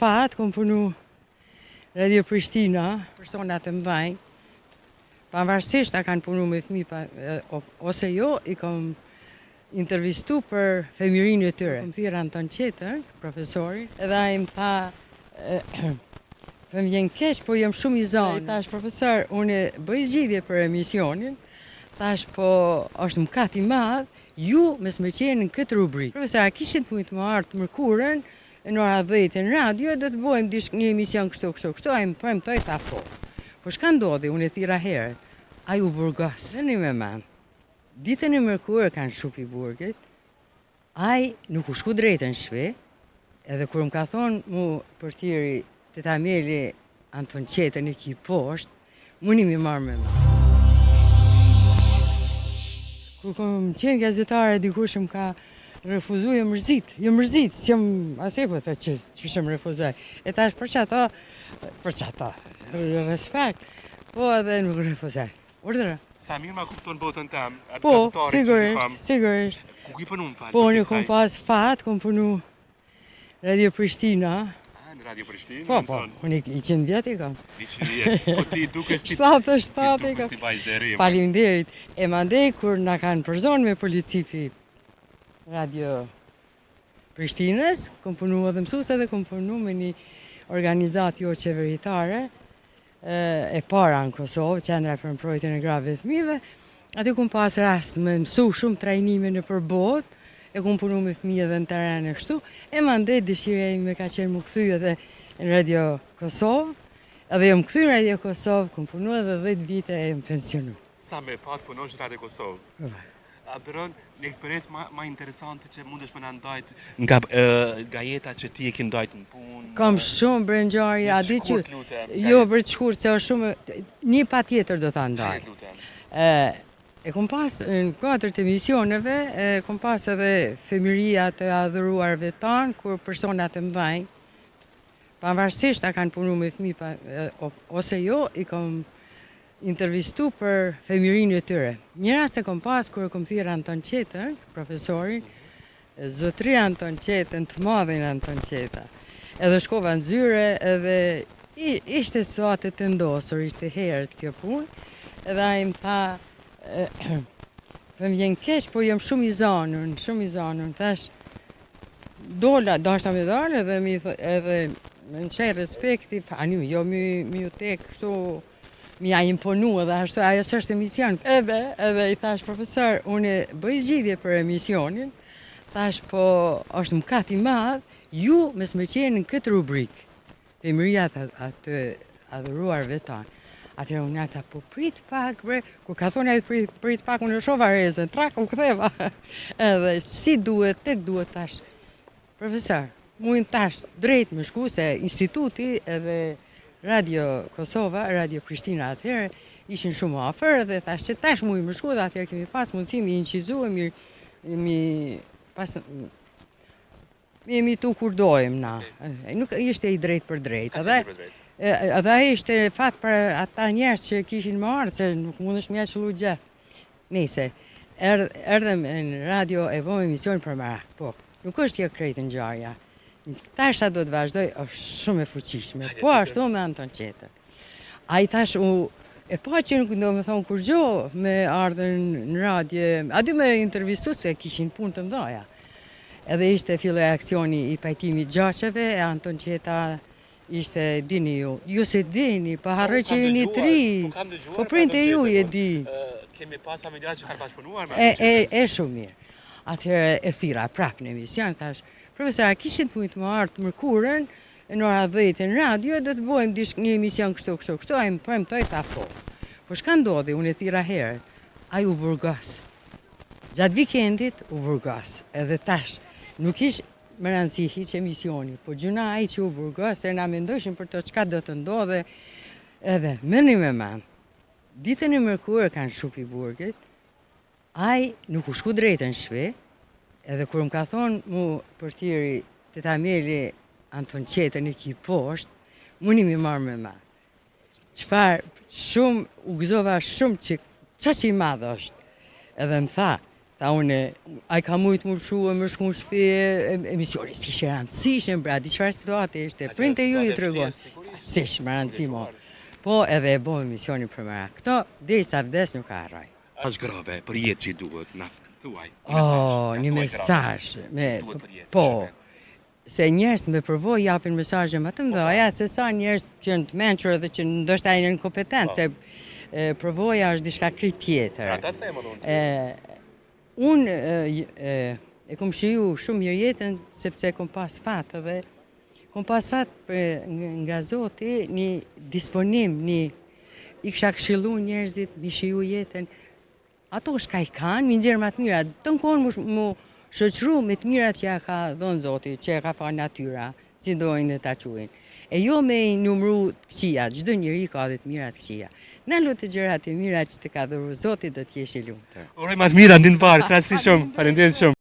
fat, kom punu Radio Prishtina, personat e mdhaj, pavarësisht a kanë punu me fëmijë ose jo, i kom intervistu për femirinë e tyre. Kom thirrë Anton Qetër, profesorin, edhe ai më tha, më vjen keq, po jam shumë i zonë. Thash, profesor, unë bëj zgjidhje për emisionin, thash, po është mëkat i madh, ju mes me qenë në këtë rubrikë. Profesor, a kishit mujt më ardh mërkurën, në ora 10 në radio, do të bëjmë një emision kështu, ai më premtoi, tha po. Po shka ndodhi, unë e thira herët, ai u burgos, në me man. Ditën e mërkurë kanë shupi burgit, ai nuk u shku drejtën shpe, edhe kur më ka thonë mu portieri të Tameli Anton Qetër në ki poshtë, muni mi marrë me ma. Kur kom qenë gazetare, dikush më ka refuzu, jë mërzit, si jam asaj po thë që shëm refuzoj. E tash për që ato, respekt, po edhe nuk refuzoj. Urdhëra. Sa mirë ma kupton botën tam, atë po, gazetare që sigurisht. Ku ki punu më falë? Po, në kom pas fat, kom punu Radio Prishtina. Në Radio Prishtinë? Po, unë i 100 vjet i kam. 100 vjet, po ti duke si... 77 i kam. Si bajzeri. Faleminderit. E mandej, kur na kanë përzonë me policipi Radio Prishtinës, kom punu edhe mësues edhe kom punu me një organizatë jo qeveritare, e para në Kosovë, Qendra për mbrojtjen e grave të fëmijëve. Aty kom pas rast me mësu shumë trajnime në përbot, e kom punu me fëmijë edhe në teren e kështu, e mandej dëshira ime ka qenë më kthy edhe në Radio Kosovë, edhe jam kthy në Radio Kosovë, kom punu edhe 10 vite e më pensionu. Sa me pat punosh në Radio Kosovë? A bëron një eksperiencë ma interesante që mundesh me në ndajt nga gajeta që ti e ki ndajt në punë? Kam shumë brengjarje, a di që... Jo, për të shkurt, se është shumë... Një pa tjetër do të ndaj. E kom pas në 4 emisioneve, kom pas edhe femiria të adhuruarve tanë, kur personat e mdhaj, pavarësisht a kanë punu me fëmijë ose jo, i kom intervistu për femirinë e tyre. Një rast e kom pas kur kom thirrë Anton Qetër, profesorin, zotri Anton Qetër, të madhin Anton Qetër. Edhe shkova në zyre, edhe ishte situatë të ndosur, ishte herët kjo punë, edhe ai më tha, më vjen keq, po jam shumë i zonur, thash, dashta me dalë, edhe më nxej respekti, fani, jo mi u tek, kështu, mi a imponu edhe ashtu, ajo s'është emision. Edhe i thash, profesor, unë bëj zgjidhje për emisionin, thash, po është mëkat i madh, ju mes me qenë në këtë rubrikë, femëria atë adhuruarve tanë. Atëherë unë ata, po prit pak, bre, kur ka thonë ai prit pak, unë shova rezën, trak u ktheva. Edhe si duhet, tek duhet tash. Profesor, mujnë tash drejt me shku se instituti edhe Radio Kosova, Radio Prishtina atëherë ishin shumë afër dhe thash që tash mujnë më shku dhe atëherë kemi pas mundësi mi inqizuar, mi tu kur dojmë na. Nuk ishte i drejt për drejt. Edhe ai ishte fat për ata njerëz që kishin më ardhur, se nuk mundesh më çellu gjithë. Nëse erdhem në radio e vëmë emision për merak. Po, nuk është kjo krejtë ngjarja. Tasha do të vazhdoj, është shumë e fuqishme, po ashtu me Anton Qetër. Ai tash e pa që nuk do me thonë kur gjo me ardhen në radje, aty me intervistu se kishin punë të mdhaja. Edhe ishte filloi aksioni i pajtimit gjaqeve, e Anton Qetër ishte, dini ju se dini, pa harroj që ju një tri, po printe ju e di. Kemi pas familjar që kanë bashkëpunuar? E shumë mirë. Atëherë e thira prap në emision, tash, profesor, a kishit mujt më ardh mërkurën, në ora 10 në radio, do të bëjmë një emision kështu, ai më premtoi, tha po. Po shka ndodhi, unë e thira herët, ai u burgos. Gjatë vikendit u burgos, edhe tash, nuk ish më rëndësi hiq emisioni, po gjuna ai që u burgos, se na mendojshin për to çka do të ndodhe, edhe mëni me man. Ditën e mërkurë kanë shupi burgit, ai nuk u shku drejtën shpe, edhe kur më ka thonë mu portieri të Tameli Anton Qetër në ki poshtë, muni mi marrë me ma. Qëfar shumë, u gëzova shumë që qa që i madhë është. Edhe më tha, Ta unë, a ka mujtë më shku më shku në shtëpi emisioni, si shë rëndësishëm, pra, di çfarë situate ishte, printe ju i tregon. Si shë më rëndësi mo. Po edhe e bo emisioni për mëra. Këto, deri sa vdes nuk ka harroj. Është grave, për jetë që duhet, na thuaj. Një mesazh. Po, se njerëz me përvojë japin mesazhe më të mëdha, se sa njerëz që janë të mençur dhe që ndoshta janë inkompetent, se përvoja është diçka krejt tjetër. Ata të themë unë. Unë e kom shiju shumë mirë jetën, sepse kom pas fat dhe kom pas fat nga Zoti një disponim, i kisha këshillu njerëzit, mi shiju jetën. Ato shka i kanë, mi nxjerr më të mira, të nkonë mu shoqëru me të mirat që ja ka dhënë Zoti, që ja ka fa natyra, si dojnë ta quajnë. E jo me i numru të këqija, çdo njeri ka dhe të mirat këqija. Në lutë gjërat e mira që të ka dhuru Zoti do t'jesh i lumtur. Uroj më të mira ndin parë, krahasi shumë. Faleminderit shumë.